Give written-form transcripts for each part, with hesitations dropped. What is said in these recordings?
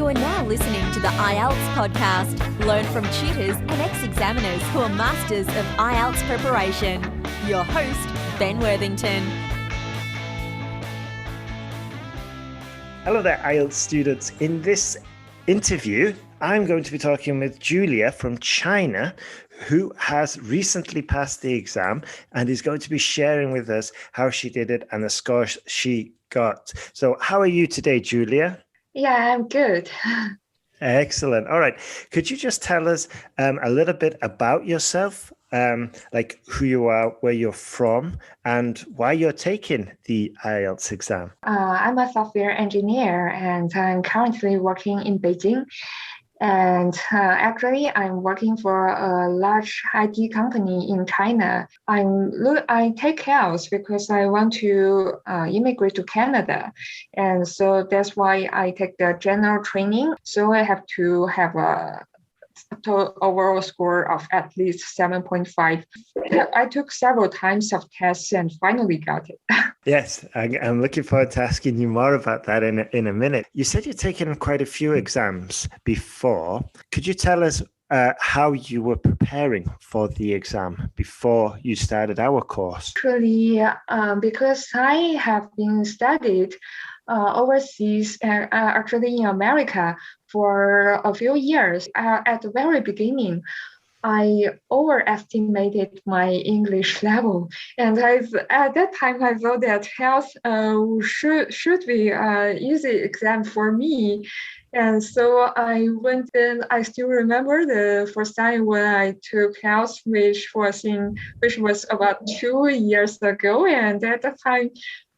You are now listening to the IELTS podcast. Learn from tutors and ex-examiners who are masters of IELTS preparation. Your host, Ben Worthington. Hello there, IELTS students. In this interview, I'm going to be talking with Julia from China, who has recently passed the exam and is going to be sharing with us how she did it and the scores she got. So how are you today, Julia? Yeah, I'm good. Excellent. All right. Could you just tell us a little bit about yourself, like who you are, where you're from, and why you're taking the IELTS exam? I'm a software engineer and I'm currently working in Beijing. And actually, I'm working for a large IT company in China. I take IELTS because I want to immigrate to Canada. And so that's why I take the general training. So I have to have a overall score of at least 7.5. I took several times of tests and finally got it. Yes, I'm looking forward to asking you more about that in a minute. You said you've taken quite a few exams before. Could you tell us how you were preparing for the exam before you started our course? Actually, because I have been studied overseas, actually in America for a few years. At the very beginning, I overestimated my English level, and at that time I thought that health should be an easy exam for me. And so I went in. I still remember the first time when I took health, which was about 2 years ago, and at that time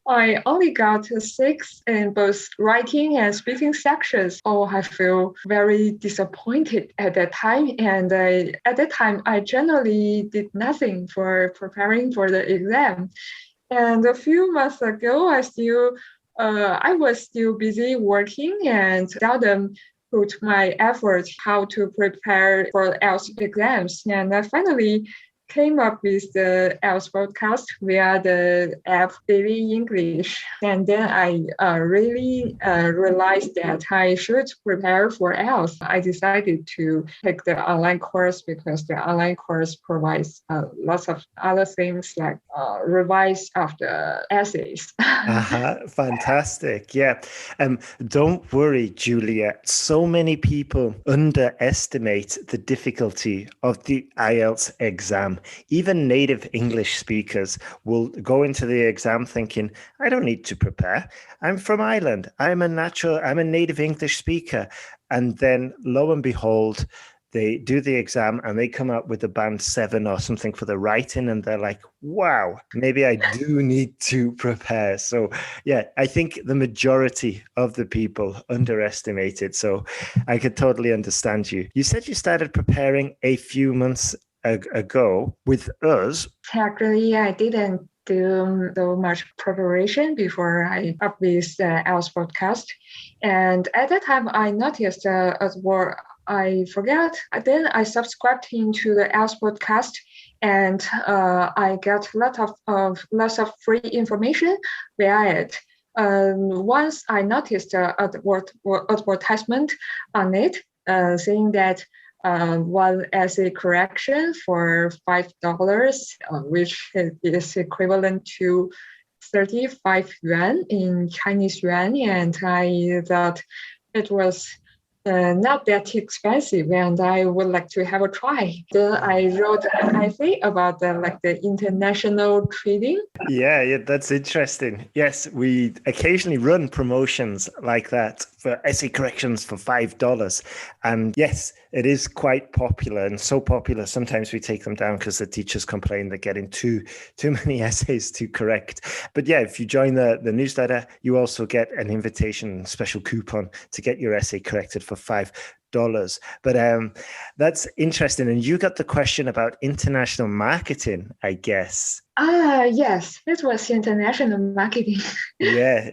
I only got a 6 in both writing and speaking sections. Oh, I feel very disappointed at that time. And at that time, I generally did nothing for preparing for the exam. And a few months ago, I was still busy working and seldom put my effort how to prepare for IELTS exams. And I finally came up with the IELTS podcast via the app Daily English. And then I really realized that I should prepare for IELTS. I decided to take the online course because the online course provides lots of other things like revise of the essays. Fantastic. Yeah. Don't worry, Julia. So many people underestimate the difficulty of the IELTS exam. Even native English speakers will go into the exam thinking, I don't need to prepare. I'm from Ireland. I'm a native English speaker. And then lo and behold, they do the exam and they come up with a band 7 or something for the writing. And they're like, wow, maybe I do need to prepare. So yeah, I think the majority of the people underestimate it. So I could totally understand you. You said you started preparing a few months ago with us. Actually, I didn't do so much preparation before I published the IELTS podcast. And at that time, I noticed I forgot. Then I subscribed into the IELTS podcast, and I got lots of free information via it. Once I noticed advertisement on it saying that one essay correction for $5, which is equivalent to 35 yuan in Chinese yuan, and I thought it was not that expensive, and I would like to have a try. Then I wrote an essay about the international trading. Yeah, that's interesting. Yes, we occasionally run promotions like that for essay corrections for $5. And yes, it is quite popular, and so popular sometimes we take them down because the teachers complain they're getting too many essays to correct. But yeah, if you join the newsletter, you also get an invitation, special coupon to get your essay corrected for $5. But that's interesting. And you got the question about international marketing, I guess. Yes, it was international marketing. Yeah.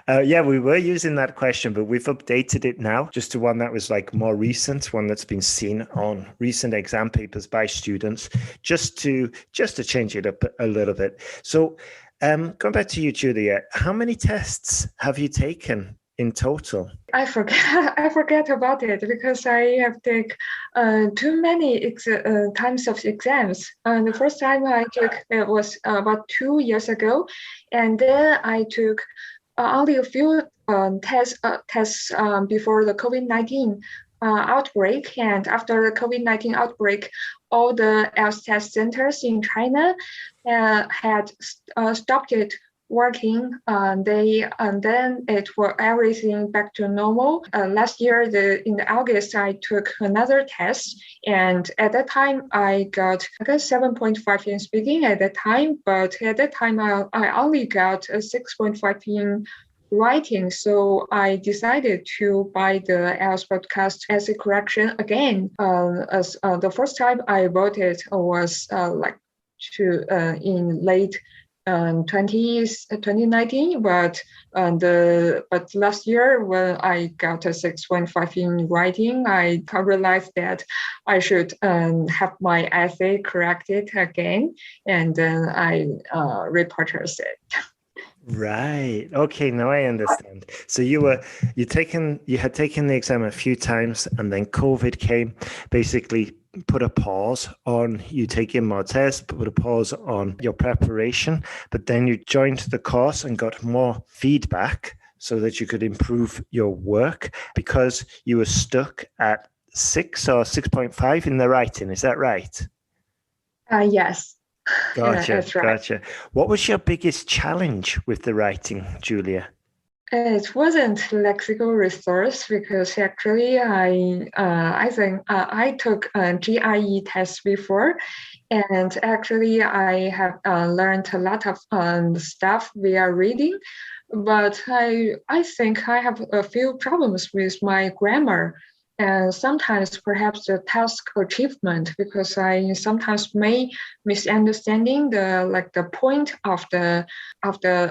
We were using that question, but we've updated it now just to one that was like more recent, one that's been seen on recent exam papers by students, just to change it up a little bit. So going back to you, Julia, how many tests have you taken in total? I forget I forget about it because I have take too many times of exams. The first time I took it was about 2 years ago, and then I took only a few tests before the COVID-19 outbreak. And after the COVID-19 outbreak, all the IELTS test centers in China had stopped it working. And then it was everything back to normal. Last year, in August, I took another test, and at that time I got 7.5 in speaking at that time, but at that time I only got a 6.5 in writing. So I decided to buy the IELTS podcast as a correction again. As the first time I bought it was in late 2019, but last year when I got a 6.5 in writing, I realized that I should have my essay corrected again, and then I repurchased it. Right. Okay, now I understand. So you had taken the exam a few times, and then COVID came, basically put a pause on you taking more tests, put a pause on your preparation, but then you joined the course and got more feedback so that you could improve your work because you were stuck at 6 or 6.5 in the writing. Is that right? Yes. Gotcha. That's right. Gotcha. What was your biggest challenge with the writing, Julia? It wasn't lexical resource because actually I think I took a GIE test before, and actually I have learned a lot of stuff via reading, but I think I have a few problems with my grammar. And sometimes perhaps the task achievement, because I sometimes may misunderstanding the point of the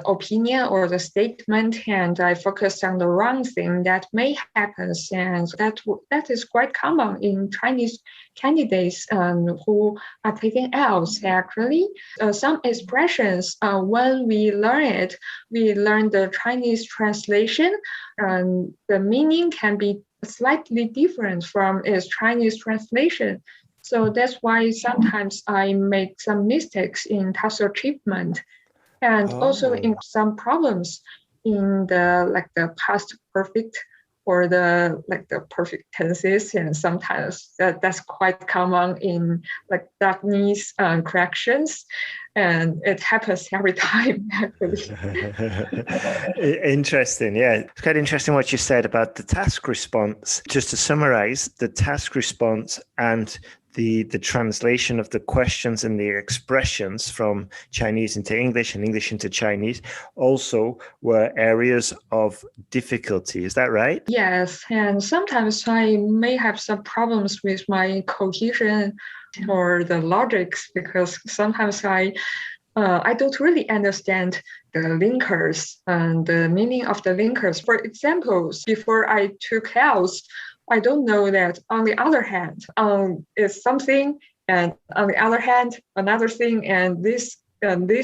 opinion or the statement, and I focus on the wrong thing that may happen, and that is quite common in Chinese candidates who are taking IELTS. Actually, some expressions when we learn the Chinese translation, and the meaning can be slightly different from its Chinese translation. So that's why sometimes I make some mistakes in task achievement, and also in some problems in the past perfect or the perfect tenses, and sometimes that's quite common in Japanese corrections, and it happens every time actually. Interesting. Yeah, it's quite interesting what you said about the task response. Just to summarize, the task response and the translation of the questions and the expressions from Chinese into English and English into Chinese also were areas of difficulty. Is that right? Yes, and sometimes I may have some problems with my cohesion or the logics, because sometimes I don't really understand the linkers and the meaning of the linkers. For example, before I took IELTS, I don't know that on the other hand is something, and on the other hand another thing, and these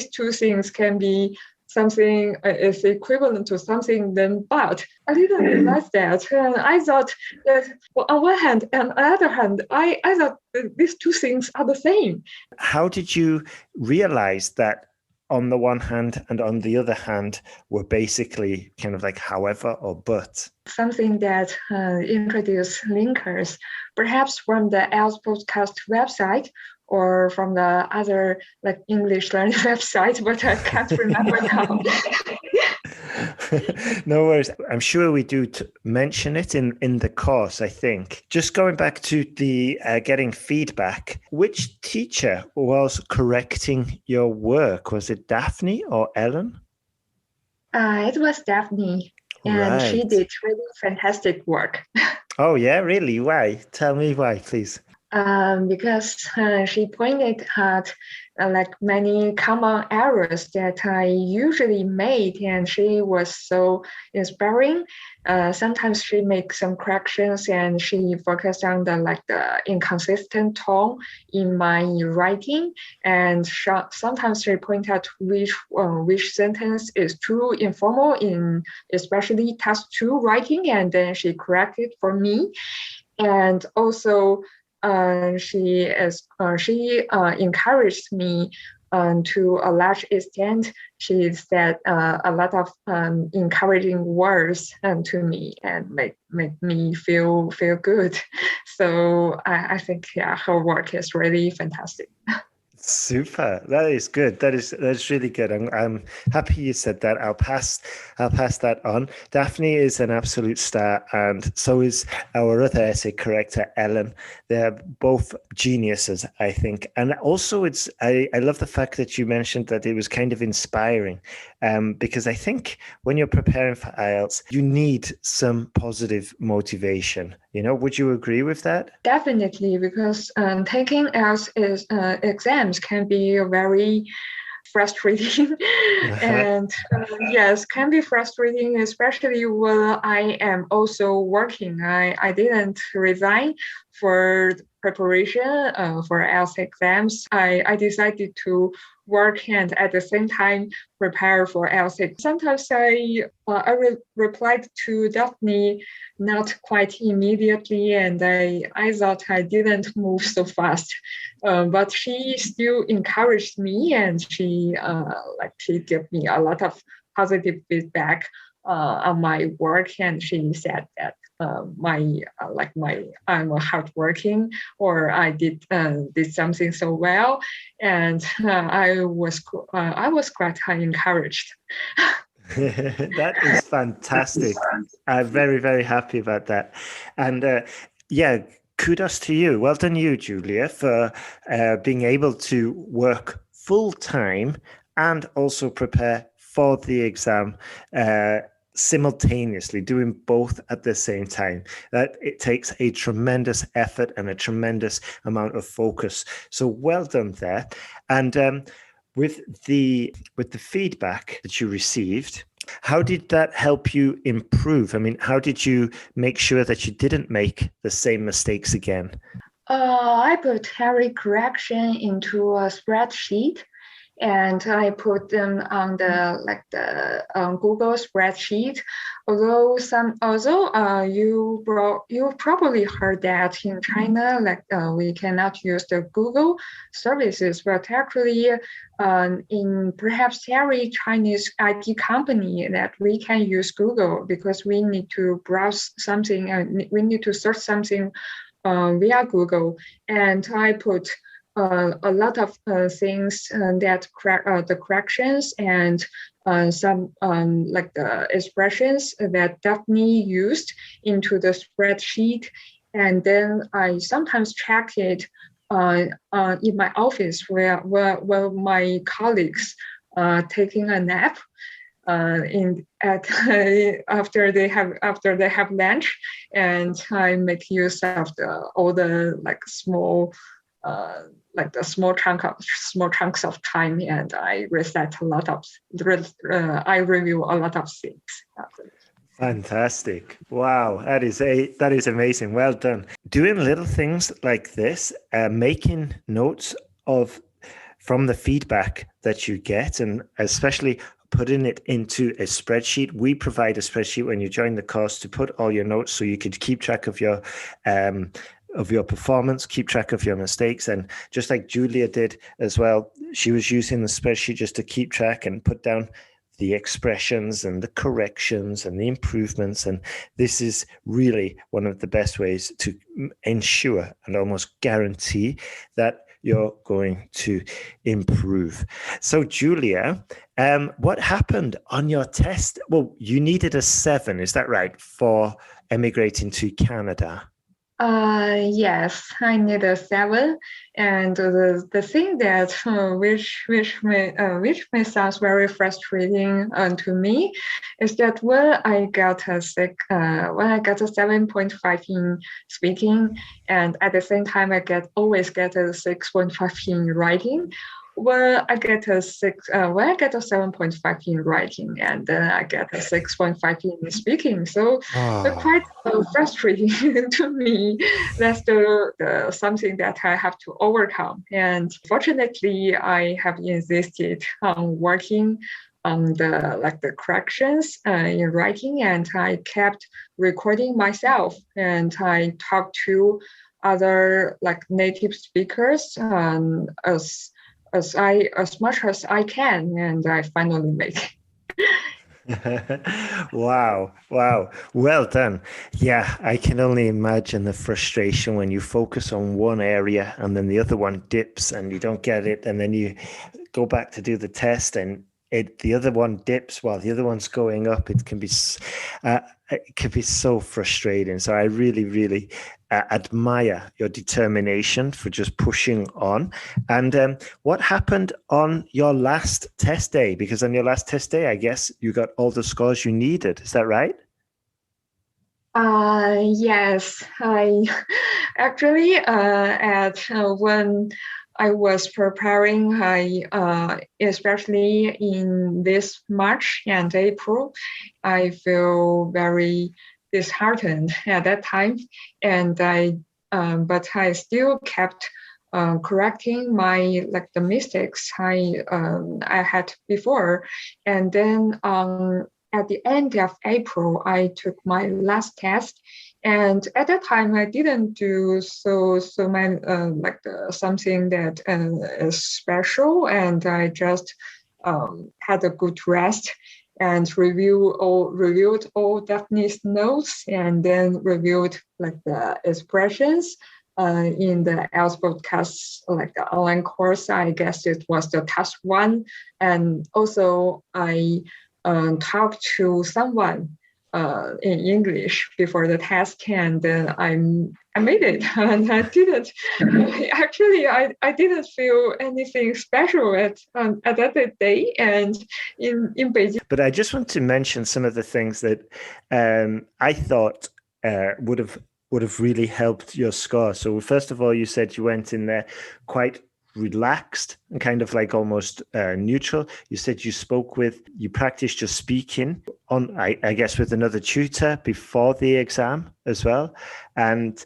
two things can be something is equivalent to something, then but I didn't realize that. And I thought that on one hand and on the other hand, I thought that these two things are the same. How did you realize that on the one hand and on the other hand were basically kind of like however or but? Something that introduce linkers, perhaps from the IELTS podcast website or from the other English learning website, but I can't remember now. No worries. I'm sure we do mention it in the course, I think. Just going back to the getting feedback, which teacher was correcting your work? Was it Daphne or Ellen? It was Daphne, and she did really fantastic work. Oh, yeah, really? Why? Tell me why, please. Because she pointed out like many common errors that I usually made, and she was so inspiring. Sometimes she makes some corrections, and she focused on the inconsistent tone in my writing, and sometimes she point out which sentence is too informal in especially task 2 writing, and then she corrected for me. And also she encouraged me to a large extent. She said a lot of encouraging words to me and make me feel good. So I think her work is really fantastic. Super. That is good. That's really good. I'm happy you said that. I'll pass that on. Daphne is an absolute star, and so is our other essay corrector, Ellen. They're both geniuses, I think. And also, I love the fact that you mentioned that it was kind of inspiring, because I think when you're preparing for IELTS, you need some positive motivation. Would you agree with that? Definitely, because taking IELTS exams can be very frustrating. And yes, can be frustrating, especially when I am also working. I didn't resign for preparation for IELTS exams. I decided to work and at the same time prepare for IELTS. Sometimes I replied to Daphne not quite immediately, and I thought I didn't move so fast. But she still encouraged me, and she gave me a lot of positive feedback on my work, and she said that I'm a hardworking, or I did something so well, and I was quite encouraged. That is fantastic. I'm very, very happy about that. And kudos to you. Well done, you, Julia, for being able to work full time and also prepare for the exam simultaneously, doing both at the same time. That it takes a tremendous effort and a tremendous amount of focus. So well done there. And with the feedback that you received, how did that help you improve? I mean, how did you make sure that you didn't make the same mistakes again? I put every correction into a spreadsheet, and I put them on the Google spreadsheet. Although you probably heard that in China, we cannot use the Google services, but actually in perhaps every Chinese IT company that we can use Google, because we need to browse something and we need to search something via Google. And I put a lot of things that the corrections and some the expressions that Daphne used into the spreadsheet, and then I sometimes check it in my office where my colleagues taking a nap after they have lunch, and I make use of all the small small chunks of time, and I I review a lot of things. Fantastic. Wow, that is amazing. Well done. Doing little things like this, making notes from the feedback that you get, and especially putting it into a spreadsheet. We provide a spreadsheet when you join the course to put all your notes, so you could keep track of your performance, keep track of your mistakes. And just like Julia did as well, she was using the spreadsheet just to keep track and put down the expressions and the corrections and the improvements. And this is really one of the best ways to ensure and almost guarantee that you're going to improve. So Julia, what happened on your test? Well, you needed a 7, is that right, for emigrating to Canada? Yes, I need a 7, and the thing that which may sound very frustrating to me is that when I got a 7.5 in speaking, and at the same time I always get a 6.5 in writing, when I get a 7.5 in writing, and then I get a 6.5 in speaking. So Oh. quite frustrating to me. That's the something that I have to overcome. And fortunately, I have insisted on working on the corrections in writing, and I kept recording myself, and I talked to other like native speakers as much as I can, and I finally make it. Wow. Wow. Well done. Yeah, I can only imagine the frustration when you focus on one area and then the other one dips and you don't get it. And then you go back to do the test and the other one dips while the other one's going up. It can be so frustrating. So I really, really admire your determination for just pushing on. And what happened on your last test day? Because on your last test day, I guess you got all the scores you needed. Is that right? Yes, I actually at when I was preparing, I especially in this March and April, I feel very disheartened at that time, and but I still kept correcting my like the mistakes I had before, and then at the end of April, I took my last test, and at that time, I didn't do so many something that is special, and I just had a good rest and reviewed all Daphne's notes, and then reviewed like the expressions in the IELTS podcast, like the online course. I guess it was the task one, and also I talk to someone in English before the test, and then I made it, and I didn't actually I didn't feel anything special at that day and in Beijing. But I just want to mention some of the things that I thought would have really helped your score. So first of all, you said you went in there quite relaxed and kind of like almost neutral. You said you practiced your speaking on, I guess, with another tutor before the exam as well. And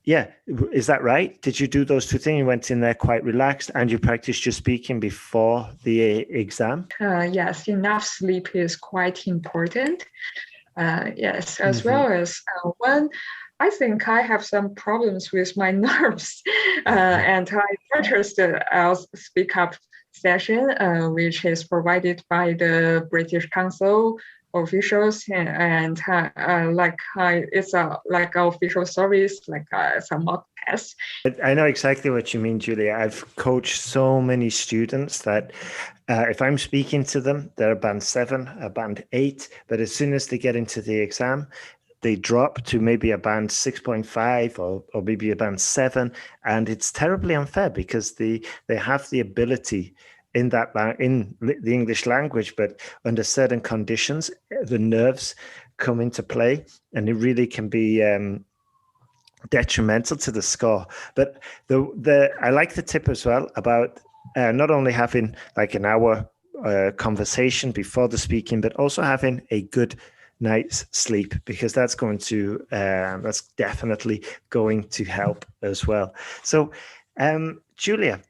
yeah, is that right? Did you do those two things? You went in there quite relaxed and you practiced your speaking before the exam? Yes, enough sleep is quite important. Yes, as Mm-hmm. well as when I think I have some problems with my nerves, and I purchased the IELTS Speak Up session, which is provided by the British Council officials, and it's a like an official service, like it's a mock test. I know exactly what you mean, Julia. I've coached so many students that if I'm speaking to them, they're a band 7, a band 8, but as soon as they get into the exam, they drop to maybe a band 6.5 or maybe a band 7, and it's terribly unfair because they have the ability in the English language, but under certain conditions, the nerves come into play, and it really can be detrimental to the score. But I like the tip as well about not only having like an hour conversation before the speaking, but also having a good night's sleep, because that's definitely going to help as well. So, Julia,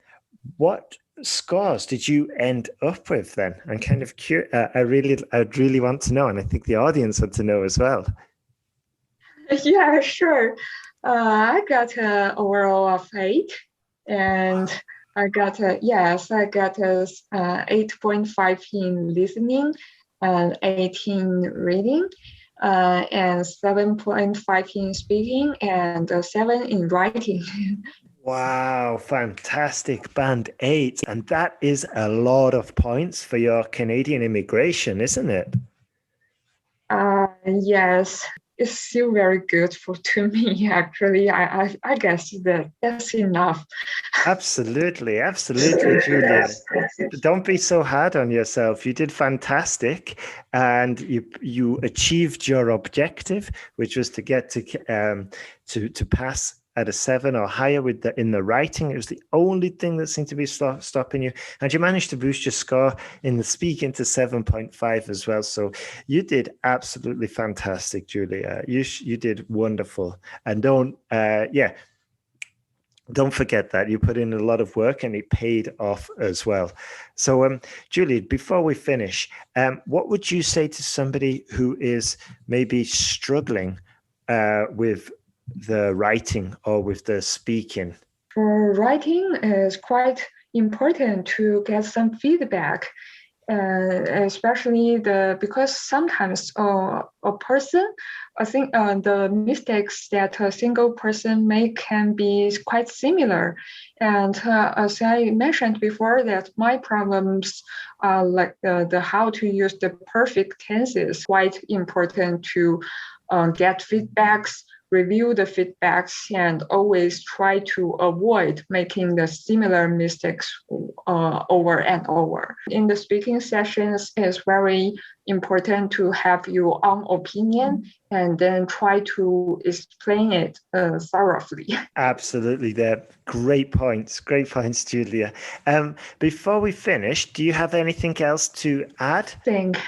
what scores did you end up with then? I'm kind of curious. I'd really want to know, and I think the audience want to know as well. Yeah, sure. I got an overall of 8, and I got a 8.5 in listening, and 18 reading, and 7.5 in speaking, and 7 in writing. Wow, fantastic. Band 8. And that is a lot of points for your Canadian immigration, isn't it? Yes, it's still very good to me. Actually, I guess that's enough. Absolutely, Julia. Don't be so hard on yourself. You did fantastic, and you achieved your objective, which was to get to pass at a 7 or higher in the writing. It was the only thing that seemed to be stopping you. And you managed to boost your score in the speaking to 7.5 as well. So you did absolutely fantastic, Julia. You did wonderful. And don't forget that you put in a lot of work and it paid off as well. So, Julie, before we finish, what would you say to somebody who is maybe struggling with the writing or with the speaking? For writing, it's quite important to get some feedback. Especially because sometimes a person, I think the mistakes that a single person make can be quite similar. And as I mentioned before, that my problems are like the how to use the perfect tenses, quite important to get feedbacks, review the feedbacks, and always try to avoid making the similar mistakes over and over. In the speaking sessions, it's very important to have your own opinion and then try to explain it thoroughly. Absolutely, there. Great points, Julia. Before we finish, do you have anything else to add? I think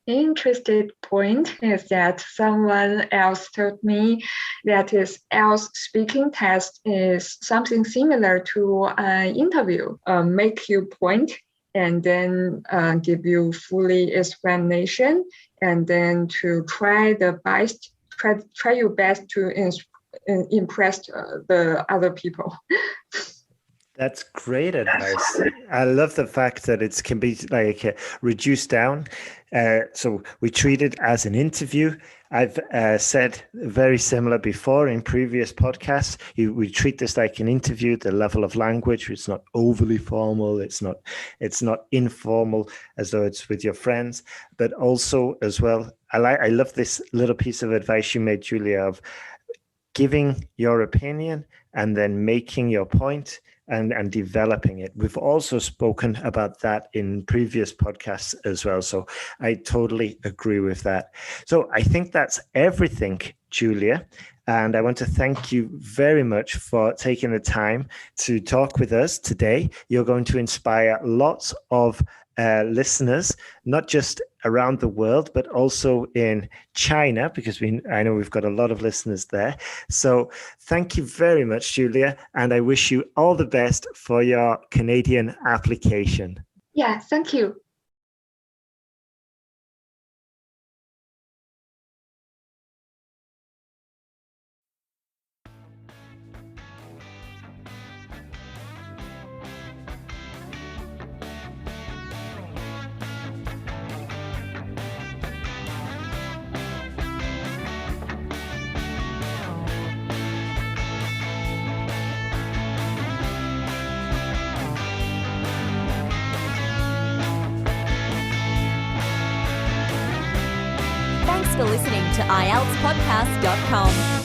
interested point is that someone else told me that his IELTS speaking test is something similar to an interview. Make you point and then give you fully explanation, and then to try your best to impress the other people. That's great advice. I love the fact that it can be like reduced down. So we treat it as an interview. I've said very similar before in previous podcasts. We treat this like an interview. The level of language, it's not overly formal. It's not informal as though it's with your friends. But also as well, I love this little piece of advice you made, Julia, of giving your opinion and then making your point and developing it. We've also spoken about that in previous podcasts as well. So I totally agree with that. So I think that's everything, Julia. And I want to thank you very much for taking the time to talk with us today. You're going to inspire lots of listeners, not just around the world, but also in China, because I know we've got a lot of listeners there. So thank you very much, Julia. And I wish you all the best for your Canadian application. Yeah, thank you. Thanks for listening to IELTSPodcast.com.